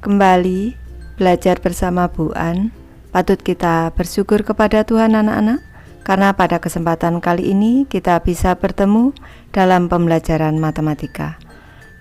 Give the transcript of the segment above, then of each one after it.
Kembali belajar bersama Bu An. Patut kita bersyukur kepada Tuhan anak-anak, karena pada kesempatan kali ini kita bisa bertemu dalam pembelajaran matematika.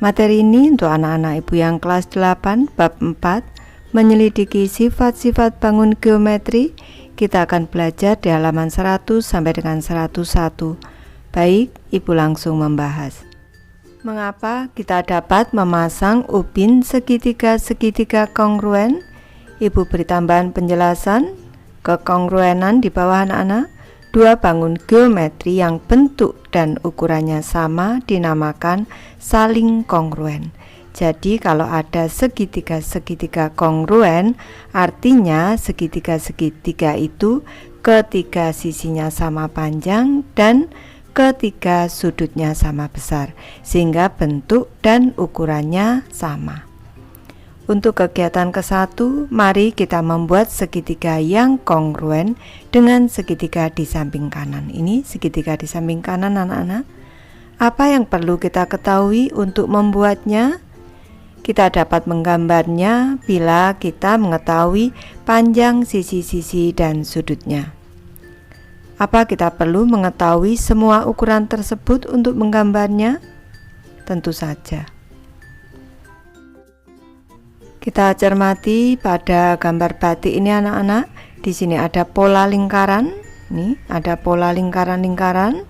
Materi ini untuk anak-anak ibu yang kelas 8 bab 4, menyelidiki sifat-sifat bangun geometri. Kita akan belajar di halaman 100 sampai dengan 101. Baik, ibu langsung membahas. Mengapa kita dapat memasang ubin segitiga-segitiga kongruen? Ibu beri tambahan penjelasan kekongruenan di bawah anak-anak. Dua bangun geometri yang bentuk dan ukurannya sama dinamakan saling kongruen. Jadi kalau ada segitiga-segitiga kongruen, artinya segitiga-segitiga itu ketiga sisinya sama panjang dan ketiga sudutnya sama besar, sehingga bentuk dan ukurannya sama. Untuk kegiatan ke-1, mari kita membuat segitiga yang kongruen dengan segitiga di samping kanan. Ini segitiga di samping kanan anak-anak. Apa yang perlu kita ketahui untuk membuatnya? Kita dapat menggambarnya bila kita mengetahui panjang sisi-sisi dan sudutnya. Apa kita perlu mengetahui semua ukuran tersebut untuk menggambarnya? Tentu saja. Kita cermati pada gambar batik ini anak-anak. Di sini ada pola lingkaran. Ini ada pola lingkaran-lingkaran.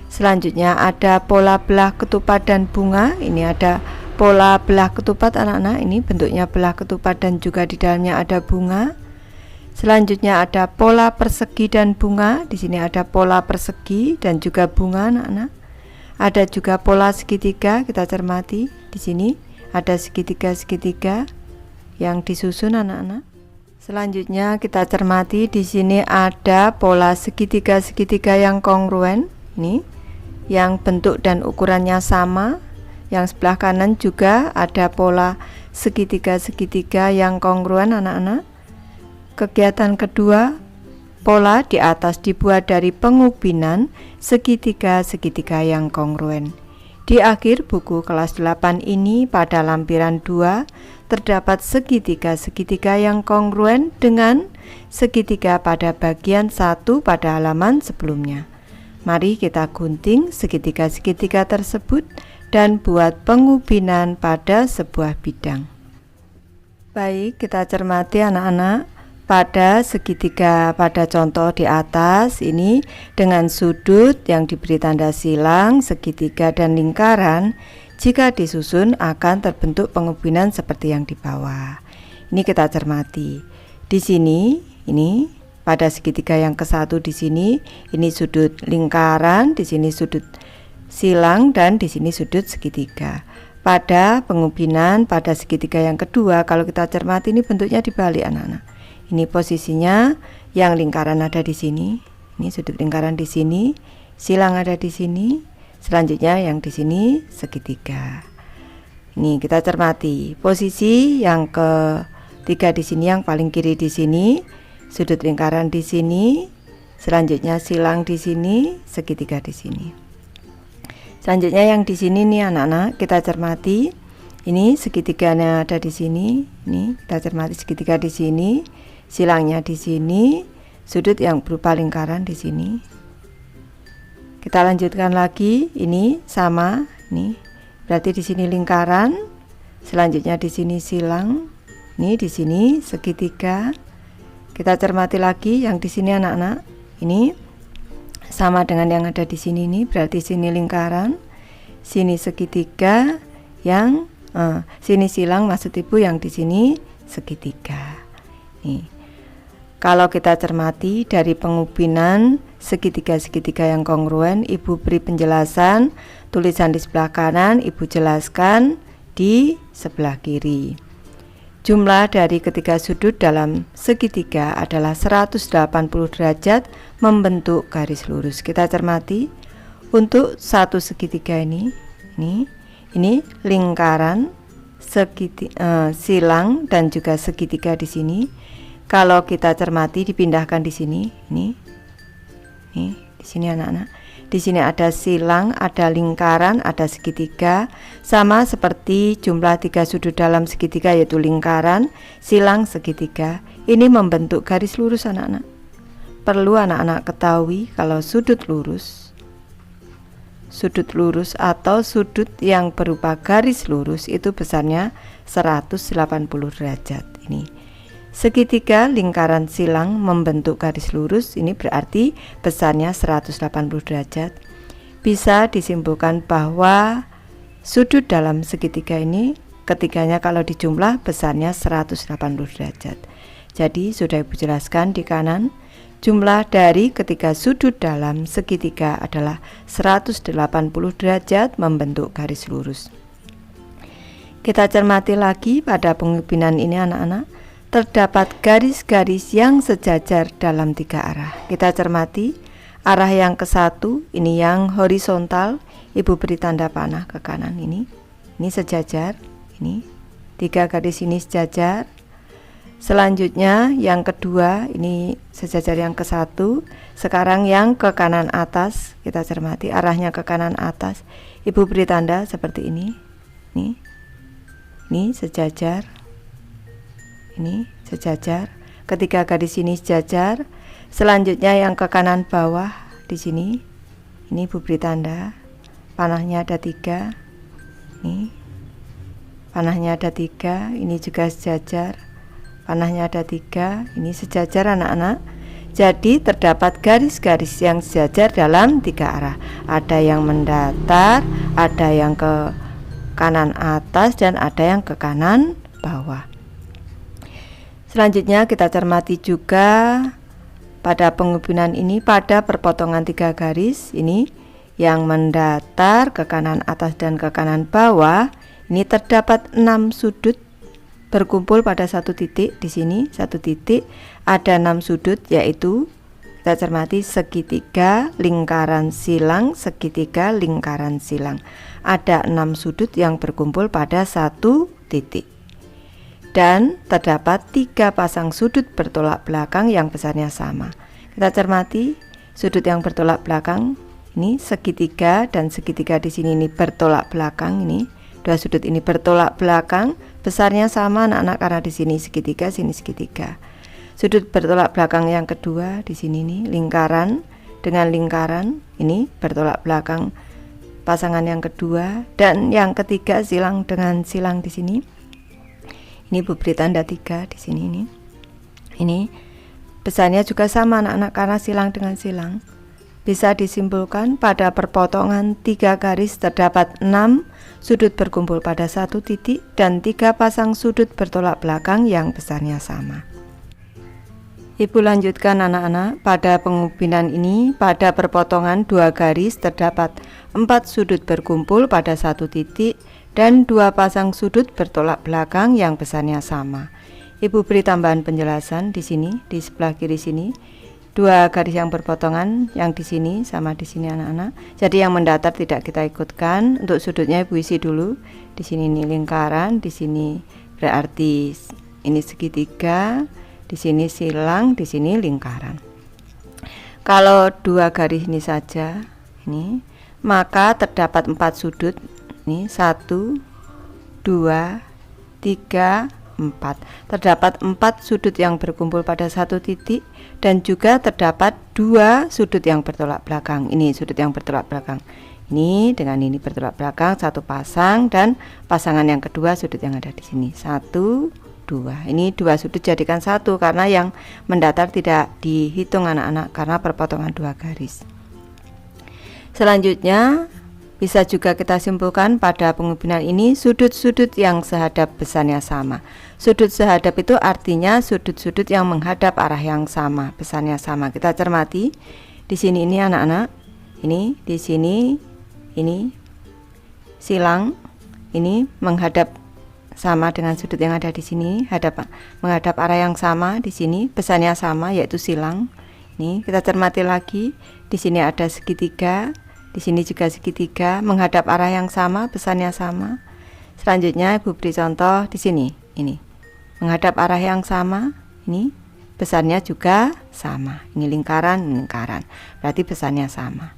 Selanjutnya ada pola belah ketupat dan bunga. Ini ada pola belah ketupat anak-anak. Ini bentuknya belah ketupat dan juga di dalamnya ada bunga. Selanjutnya ada pola persegi dan bunga. Di sini ada pola persegi dan juga bunga anak-anak. Ada juga pola segitiga, kita cermati. Di sini ada segitiga-segitiga yang disusun anak-anak. Selanjutnya kita cermati di sini ada pola segitiga-segitiga yang kongruen. Ini yang bentuk dan ukurannya sama. Yang sebelah kanan juga ada pola segitiga-segitiga yang kongruen anak-anak. Kegiatan kedua, pola di atas dibuat dari pengubinan segitiga-segitiga yang kongruen. Di akhir buku kelas 8 ini pada lampiran 2 terdapat segitiga-segitiga yang kongruen dengan segitiga pada bagian 1 pada halaman sebelumnya. Mari kita gunting segitiga-segitiga tersebut dan buat pengubinan pada sebuah bidang. Baik, kita cermati anak-anak. Pada segitiga pada contoh di atas ini dengan sudut yang diberi tanda silang, segitiga dan lingkaran, jika disusun akan terbentuk pengubinan seperti yang di bawah. Ini kita cermati. Di sini ini pada segitiga yang ke-1 di sini ini sudut lingkaran, di sini sudut silang dan di sini sudut segitiga. Pada pengubinan pada segitiga yang kedua kalau kita cermati ini bentuknya dibalik anak-anak. Ini posisinya yang lingkaran ada di sini. Ini sudut lingkaran di sini, silang ada di sini. Selanjutnya yang di sini segitiga. Ini kita cermati posisi yang ketiga di sini, yang paling kiri di sini, sudut lingkaran di sini. Selanjutnya silang di sini, segitiga di sini. Selanjutnya yang di sini nih anak-anak, kita cermati. Ini segitiganya ada di sini. Ini kita cermati segitiga di sini. Silangnya di sini, sudut yang berupa lingkaran di sini. Kita lanjutkan lagi, ini sama, ini berarti di sini lingkaran, selanjutnya di sini silang, ini di sini segitiga. Kita cermati lagi yang di sini anak-anak, ini sama dengan yang ada di sini nih, berarti sini lingkaran, sini segitiga, yang sini silang maksud ibu, yang di sini segitiga. Nih. Kalau kita cermati dari pengubinan segitiga-segitiga yang kongruen, ibu beri penjelasan, tulisan di sebelah kanan, ibu jelaskan di sebelah kiri. Jumlah dari ketiga sudut dalam segitiga adalah 180 derajat membentuk garis lurus. Kita cermati untuk satu segitiga ini lingkaran, silang dan juga segitiga di sini. Kalau kita cermati dipindahkan di sini, ini di sini anak-anak. Di sini ada silang, ada lingkaran, ada segitiga. Sama seperti jumlah 3 sudut dalam segitiga, yaitu lingkaran, silang, segitiga. Ini membentuk garis lurus anak-anak. Perlu anak-anak ketahui kalau sudut lurus atau sudut yang berupa garis lurus itu besarnya 180 derajat. Ini segitiga, lingkaran, silang membentuk garis lurus, ini berarti besarnya 180 derajat. Bisa disimpulkan bahwa sudut dalam segitiga ini ketiganya kalau dijumlah besarnya 180 derajat. Jadi sudah Ibu jelaskan di kanan, jumlah dari ketiga sudut dalam segitiga adalah 180 derajat membentuk garis lurus. Kita cermati lagi pada pengubinan ini anak-anak. Terdapat garis-garis yang sejajar dalam 3 arah. Kita cermati arah yang ke-1, ini yang horizontal, Ibu beri tanda panah ke kanan ini sejajar, ini 3 garis ini sejajar. Selanjutnya yang kedua, ini sejajar yang ke-1. Sekarang yang ke kanan atas, kita cermati arahnya ke kanan atas, Ibu beri tanda seperti ini sejajar. Ini sejajar, ketiga garis ini sejajar. Selanjutnya yang ke kanan bawah di sini, ini Ibu beri tanda, panahnya ada 3. Ini panahnya ada 3, ini juga sejajar, panahnya ada 3, ini sejajar anak-anak. Jadi terdapat garis-garis yang sejajar dalam 3 arah. Ada yang mendatar, ada yang ke kanan atas, dan ada yang ke kanan bawah. Selanjutnya kita cermati juga pada pengubinan ini pada perpotongan 3 garis ini yang mendatar ke kanan atas dan ke kanan bawah. Ini terdapat 6 sudut berkumpul pada 1 titik. Di sini 1 titik ada 6 sudut, yaitu kita cermati segitiga, lingkaran, silang, segitiga, lingkaran, silang. Ada 6 sudut yang berkumpul pada 1 titik. Dan terdapat 3 pasang sudut bertolak belakang yang besarnya sama. Kita cermati sudut yang bertolak belakang ini segitiga, dan segitiga di sini ini bertolak belakang. Ini 2 sudut ini bertolak belakang, besarnya sama anak-anak karena di sini segitiga, sini segitiga. Sudut bertolak belakang yang kedua di sini nih lingkaran dengan lingkaran, ini bertolak belakang pasangan yang kedua, dan yang ketiga silang dengan silang di sini. Ini Ibu beri tanda 3 di sini ini. Ini besarnya juga sama anak-anak karena silang dengan silang. Bisa disimpulkan pada perpotongan 3 garis terdapat 6 sudut berkumpul pada 1 titik dan 3 pasang sudut bertolak belakang yang besarnya sama. Ibu lanjutkan anak-anak, pada pengubinan ini pada perpotongan 2 garis terdapat 4 sudut berkumpul pada 1 titik dan 2 pasang sudut bertolak belakang yang besarnya sama. Ibu beri tambahan penjelasan di sini, di sebelah kiri sini. 2 garis yang berpotongan yang di sini sama di sini anak-anak. Jadi yang mendatar tidak kita ikutkan. Untuk sudutnya Ibu isi dulu. Di sini ini lingkaran, di sini berarti ini segitiga, di sini silang, di sini lingkaran. Kalau 2 garis ini saja ini, maka terdapat 4 sudut. Ini 1, 2, 3, 4. Terdapat 4 sudut yang berkumpul pada 1 titik dan juga terdapat 2 sudut yang bertolak belakang. Ini sudut yang bertolak belakang. Ini dengan ini bertolak belakang, 1 pasang, dan pasangan yang kedua sudut yang ada di sini. 1, 2. Ini 2 sudut jadikan 1 karena yang mendatar tidak dihitung anak-anak karena perpotongan 2 garis. Selanjutnya bisa juga kita simpulkan pada pengubinan ini sudut-sudut yang sehadap besarnya sama. Sudut sehadap itu artinya sudut-sudut yang menghadap arah yang sama, besarnya sama. Kita cermati di sini ini anak-anak. Ini di sini ini silang, ini menghadap sama dengan sudut yang ada di sini, menghadap arah yang sama di sini, besarnya sama yaitu silang. Ini kita cermati lagi. Di sini ada segitiga. Di sini juga segitiga menghadap arah yang sama, besarnya sama. Selanjutnya Ibu beri contoh di sini. Ini menghadap arah yang sama, ini besarnya juga sama. Ini lingkaran, lingkaran. Berarti besarnya sama.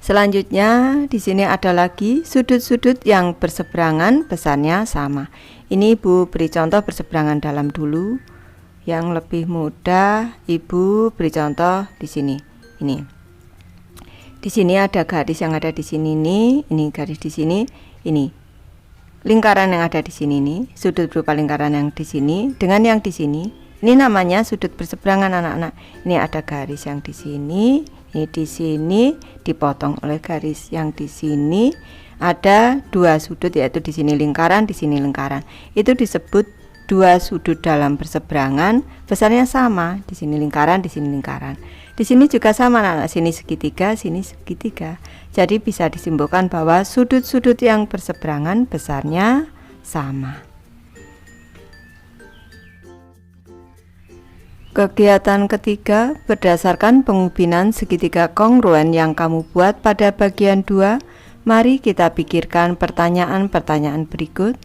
Selanjutnya di sini ada lagi sudut-sudut yang berseberangan besarnya sama. Ini Ibu beri contoh berseberangan dalam dulu. Yang lebih mudah Ibu beri contoh di sini. Ini. Di sini ada garis yang ada di sini nih, ini garis di sini, ini. Lingkaran yang ada di sini nih, sudut berupa lingkaran yang di sini dengan yang di sini. Ini namanya sudut berseberangan anak-anak. Ini ada garis yang di sini. Ini di sini dipotong oleh garis yang di sini. Ada dua sudut, yaitu di sini lingkaran, di sini lingkaran. Itu disebut dua sudut dalam berseberangan, besarnya sama. Di sini lingkaran, di sini lingkaran. Di sini juga sama anak-anak, sini segitiga, sini segitiga. Jadi bisa disimpulkan bahwa sudut-sudut yang berseberangan besarnya sama. Kegiatan ketiga, berdasarkan pengubinan segitiga kongruen yang kamu buat pada bagian 2, mari kita pikirkan pertanyaan-pertanyaan berikut.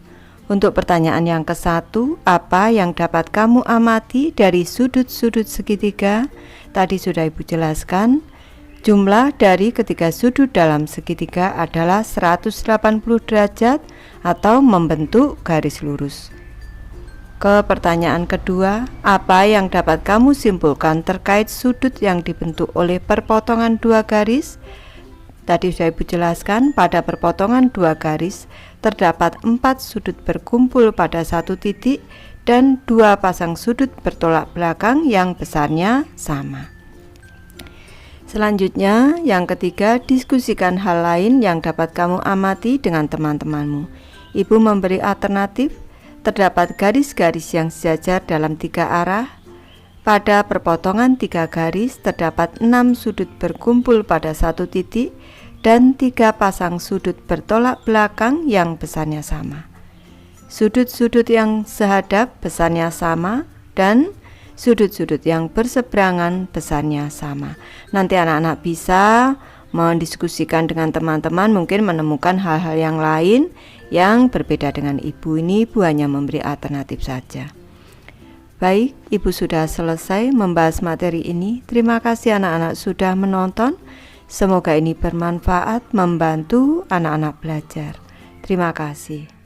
Untuk pertanyaan yang ke-1, apa yang dapat kamu amati dari sudut-sudut segitiga? Tadi sudah Ibu jelaskan, jumlah dari ketiga sudut dalam segitiga adalah 180 derajat atau membentuk garis lurus. Ke pertanyaan kedua, apa yang dapat kamu simpulkan terkait sudut yang dibentuk oleh perpotongan dua garis? Tadi sudah Ibu jelaskan, pada perpotongan dua garis terdapat 4 sudut berkumpul pada satu titik dan 2 pasang sudut bertolak belakang yang besarnya sama. Selanjutnya, yang ketiga, diskusikan hal lain yang dapat kamu amati dengan teman-temanmu. Ibu memberi alternatif. Terdapat garis-garis yang sejajar dalam 3 arah. Pada perpotongan 3 garis terdapat 6 sudut berkumpul pada satu titik dan 3 pasang sudut bertolak belakang yang besarnya sama. Sudut-sudut yang sehadap besarnya sama dan sudut-sudut yang berseberangan besarnya sama. Nanti anak-anak bisa mendiskusikan dengan teman-teman, mungkin menemukan hal-hal yang lain yang berbeda dengan Ibu. Ini Ibu hanya memberi alternatif saja. Baik, Ibu sudah selesai membahas materi ini. Terima kasih anak-anak sudah menonton. Semoga ini bermanfaat, membantu anak-anak belajar. Terima kasih.